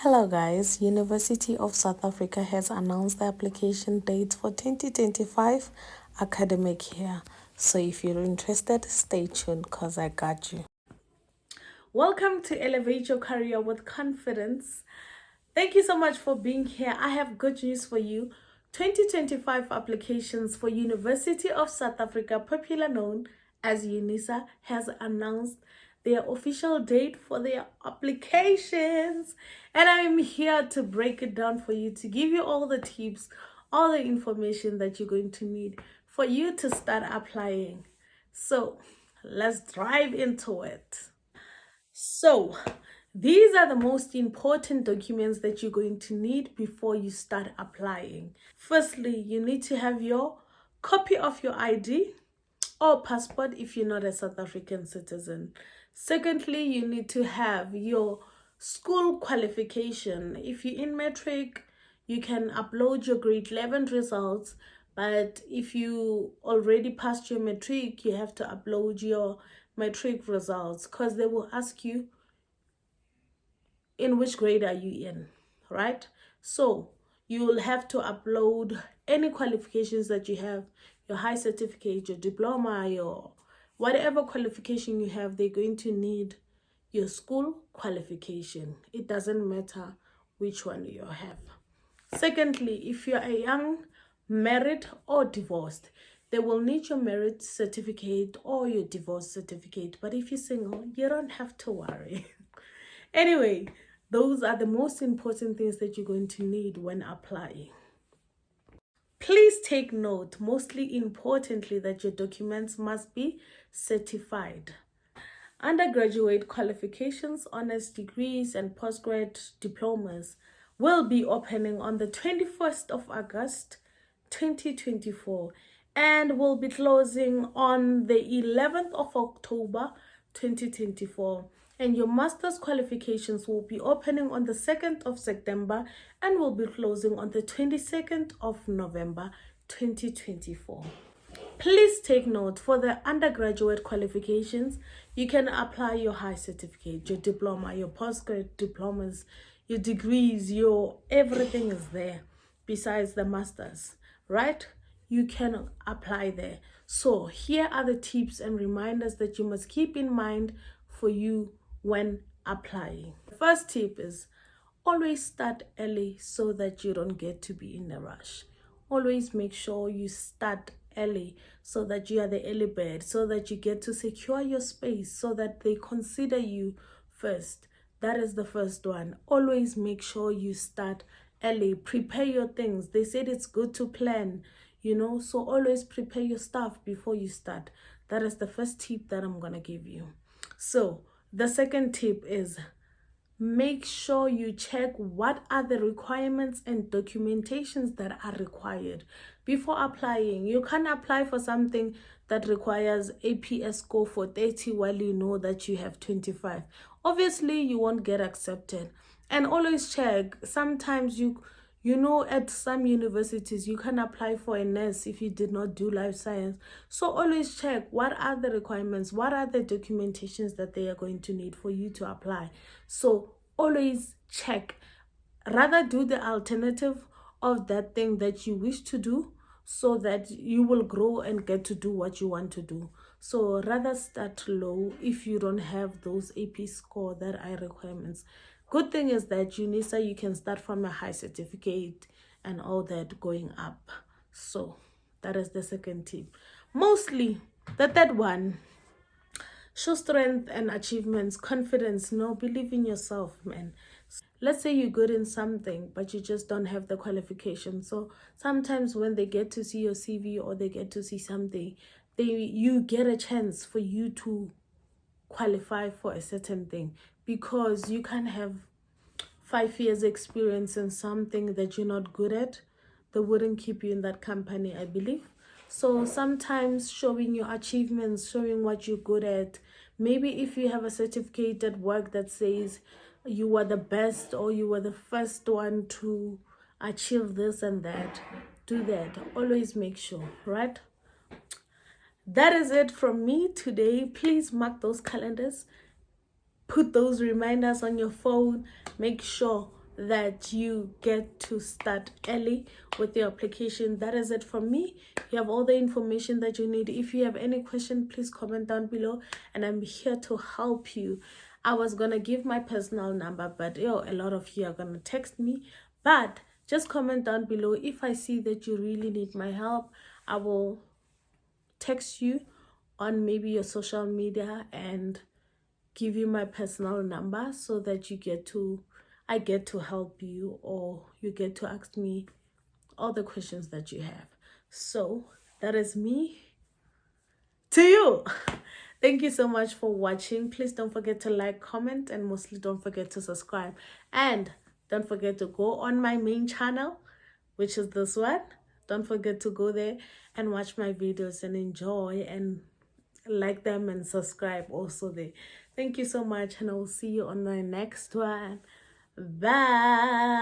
Hello guys, University of South Africa has announced the application dates for 2025 academic year. So if you're interested, stay tuned because I got you. Welcome to Elevate Your Career with Confidence. Thank you so much for being here. I have good news for you. 2025 applications for University of South Africa, popularly known as Unisa, has announced their official date for their applications. And I'm here to break it down for you, to give you all the tips, all the information that you're going to need for you to start applying. So let's dive into it. So, these are the most important documents that you're going to need before you start applying. Firstly, you need to have your copy of your ID or passport if you're not a South African citizen. Secondly, you need to have your school qualification. If you're in matric, you can upload your grade 11 results, but if you already passed your matric, you have to upload your matric results because they will ask you in which grade are you in, right? So you will have to upload any qualifications that you have, your high certificate, your diploma, your whatever qualification you have. They're going to need your school qualification. It doesn't matter which one you have. Secondly, if you're a young, married or divorced, they will need your marriage certificate or your divorce certificate. But if you're single, you don't have to worry. Anyway, those are the most important things that you're going to need when applying. Please take note, mostly importantly, that your documents must be certified. Undergraduate qualifications, honors degrees, and postgrad diplomas will be opening on the 21st of August 2024 and will be closing on the 11th of October 2024. And your master's qualifications will be opening on the 2nd of September and will be closing on the 22nd of November 2024. Please take note, for the undergraduate qualifications, you can apply your high certificate, your diploma, your postgrad diplomas, your degrees, your everything is there besides the masters, right? You can apply there. So here are the tips and reminders that you must keep in mind for you when applying. The first tip is always start early so that you don't get to be in a rush. Always make sure you start early so that you are the early bird, so that you get to secure your space, so that they consider you first. That is the first one. Always make sure you start early. Prepare your things. They said it's good to plan, so always prepare your stuff before you start. That is the first tip that I'm gonna give you. So the second tip is make sure you check what are the requirements and documentations that are required before applying. You can't apply for something that requires APS score for 30 while you know that you have 25. Obviously, you won't get accepted. And always check. Sometimes at some universities, you can apply for a nurse if you did not do life science. So always check what are the requirements, what are the documentations that they are going to need for you to apply. So always check. Rather do the alternative of that thing that you wish to do so that you will grow and get to do what you want to do. So rather start low if you don't have those AP score that are requirements. Good thing is that Unisa, you can start from a high certificate and all that going up. So that is the second tip. Mostly, the third one, show strength and achievements, confidence, believe in yourself, man. Let's say you're good in something, but you just don't have the qualification. So sometimes when they get to see your CV or they get to see something, you get a chance for you to qualify for a certain thing, because you can have 5 years experience in something that you're not good at. They wouldn't keep you in that company, I believe. So sometimes showing your achievements, showing what you're good at, maybe if you have a certificate at work that says you were the best or you were the first one to achieve this and that, do that. Always make sure, right? That is it from me today. Please mark those calendars. Put those reminders on your phone. Make sure that you get to start early with your application. That is it from me. You have all the information that you need. If you have any question, please comment down below and I'm here to help you. I was gonna give my personal number, but a lot of you are gonna text me. But just comment down below. If I see that you really need my help, I will text you on maybe your social media and give you my personal number so that I get to help you, or you get to ask me all the questions that you have. So that is me to you. Thank you so much for watching. Please don't forget to like, comment, and mostly don't forget to subscribe. And don't forget to go on my main channel, which is this one. Don't forget to go there and watch my videos and enjoy and like them and subscribe also there. Thank you so much, and I will see you on my next one. Bye.